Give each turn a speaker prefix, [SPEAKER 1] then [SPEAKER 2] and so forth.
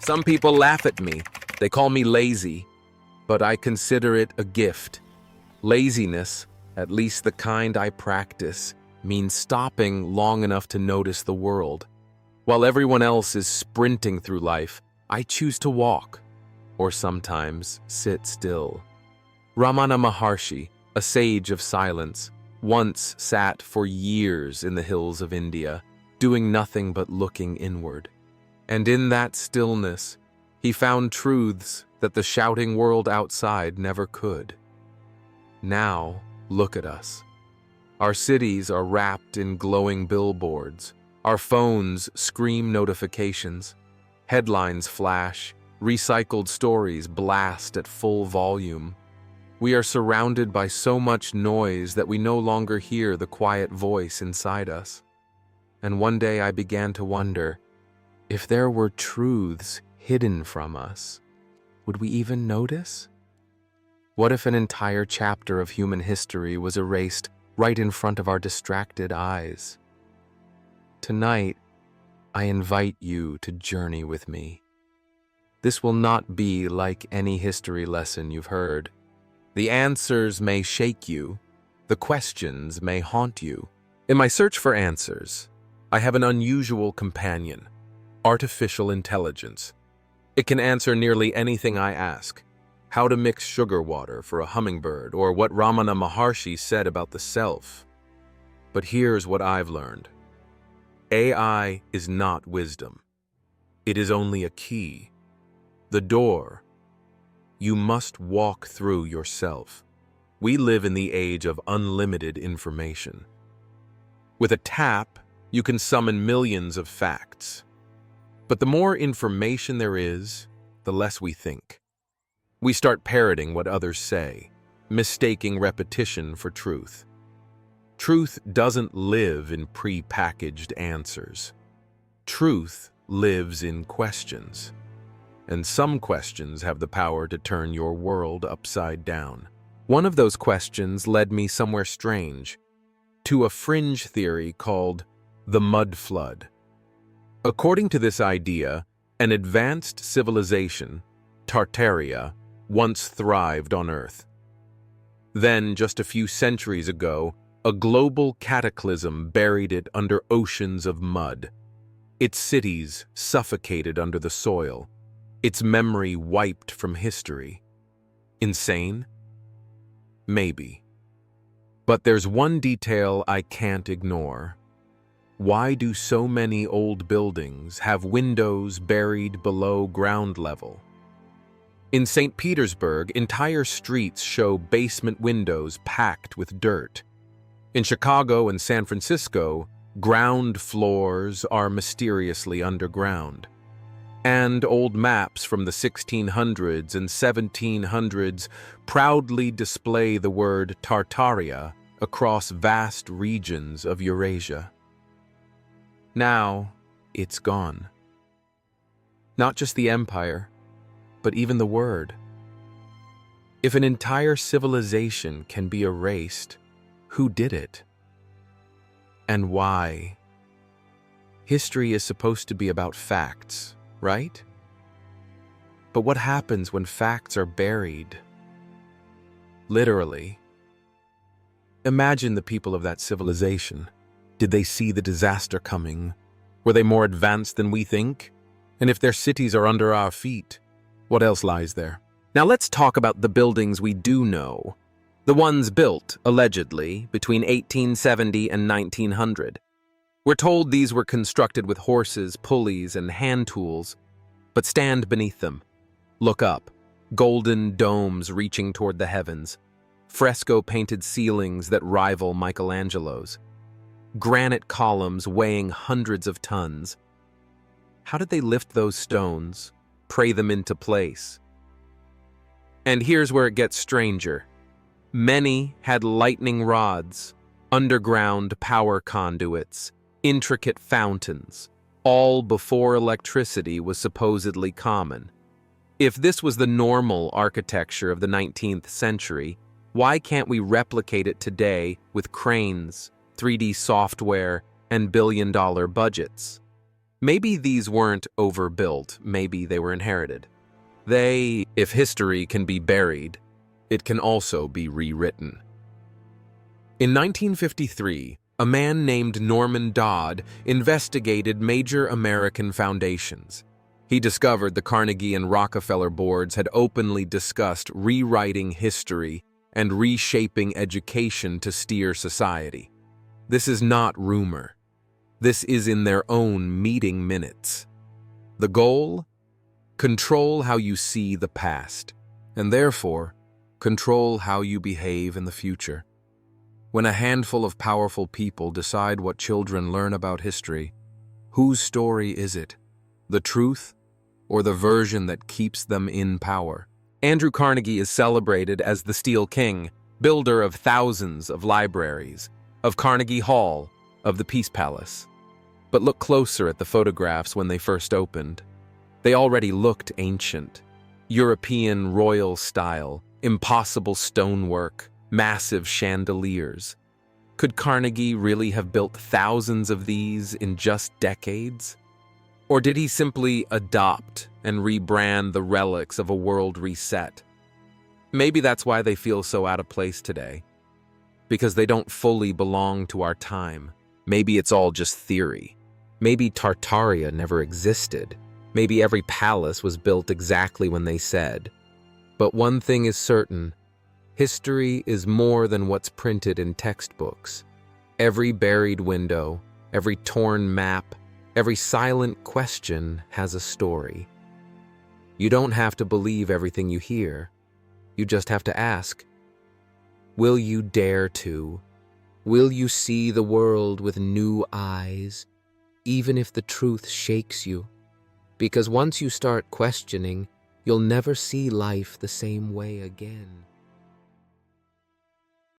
[SPEAKER 1] Some people laugh at me. They call me lazy, but I consider it a gift. Laziness, at least the kind I practice, means stopping long enough to notice the world. While everyone else is sprinting through life, I choose to walk, or sometimes sit still. Ramana Maharshi, a sage of silence, once sat for years in the hills of India, doing nothing but looking inward. And in that stillness, he found truths that the shouting world outside never could. Now, look at us. Our cities are wrapped in glowing billboards. Our phones scream notifications. Headlines flash. Recycled stories blast at full volume. We are surrounded by so much noise that we no longer hear the quiet voice inside us. And one day I began to wonder, if there were truths hidden from us, would we even notice? What if an entire chapter of human history was erased right in front of our distracted eyes? Tonight, I invite you to journey with me. This will not be like any history lesson you've heard. The answers may shake you. The questions may haunt you. In my search for answers, I have an unusual companion, artificial intelligence. It can answer nearly anything I ask. How to mix sugar water for a hummingbird, or what Ramana Maharshi said about the self. But here's what I've learned. AI is not wisdom. It is only a key. The door. You must walk through yourself. We live in the age of unlimited information. With a tap, you can summon millions of facts. But the more information there is, the less we think. We start parroting what others say, mistaking repetition for truth. Truth doesn't live in pre-packaged answers. Truth lives in questions. And some questions have the power to turn your world upside down. One of those questions led me somewhere strange, to a fringe theory called the mud flood. According to this idea, an advanced civilization, Tartaria, once thrived on Earth. Then, just a few centuries ago, a global cataclysm buried it under oceans of mud. Its cities suffocated under the soil. Its memory wiped from history. Insane? Maybe. But there's one detail I can't ignore. Why do so many old buildings have windows buried below ground level? In St. Petersburg, entire streets show basement windows packed with dirt. In Chicago and San Francisco, ground floors are mysteriously underground. And old maps from the 1600s and 1700s proudly display the word Tartaria across vast regions of Eurasia. Now, it's gone. Not just the empire, but even the word. If an entire civilization can be erased, who did it? And why? History is supposed to be about facts, right? But what happens when facts are buried? Literally. Imagine the people of that civilization. Did they see the disaster coming? Were they more advanced than we think? And if their cities are under our feet, what else lies there? Now let's talk about the buildings we do know. The ones built, allegedly, between 1870 and 1900. We're told these were constructed with horses, pulleys, and hand tools. But stand beneath them. Look up. Golden domes reaching toward the heavens. Fresco-painted ceilings that rival Michelangelo's. Granite columns weighing hundreds of tons. How did they lift those stones, pray them into place? And here's where it gets stranger. Many had lightning rods, underground power conduits, intricate fountains, all before electricity was supposedly common. If this was the normal architecture of the 19th century, why can't we replicate it today with cranes, 3D software, and billion-dollar budgets? Maybe these weren't overbuilt, maybe they were inherited. If history can be buried, it can also be rewritten. In 1953, a man named Norman Dodd investigated major American foundations. He discovered the Carnegie and Rockefeller boards had openly discussed rewriting history and reshaping education to steer society. This is not rumor. This is in their own meeting minutes. The goal? Control how you see the past, and therefore, control how you behave in the future. When a handful of powerful people decide what children learn about history, whose story is it? The truth or the version that keeps them in power? Andrew Carnegie is celebrated as the Steel King, builder of thousands of libraries, of Carnegie Hall, of the Peace Palace. But look closer at the photographs when they first opened. They already looked ancient. European royal style, impossible stonework, massive chandeliers. Could Carnegie really have built thousands of these in just decades? Or did he simply adopt and rebrand the relics of a world reset? Maybe that's why they feel so out of place today. Because they don't fully belong to our time. Maybe it's all just theory. Maybe Tartaria never existed. Maybe every palace was built exactly when they said. But one thing is certain. History is more than what's printed in textbooks. Every buried window, every torn map, every silent question has a story. You don't have to believe everything you hear. You just have to ask, will you dare to? Will you see the world with new eyes, even if the truth shakes you? Because once you start questioning, you'll never see life the same way again.